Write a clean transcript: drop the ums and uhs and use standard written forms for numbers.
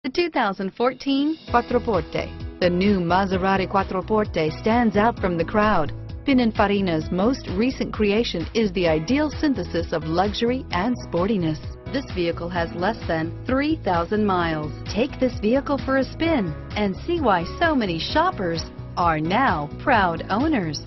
The 2014 Quattroporte. The new Maserati Quattroporte stands out from the crowd. Pininfarina's most recent creation is the ideal synthesis of luxury and sportiness. This vehicle has less than 3,000 miles. Take this vehicle for a spin and see why so many shoppers are now proud owners.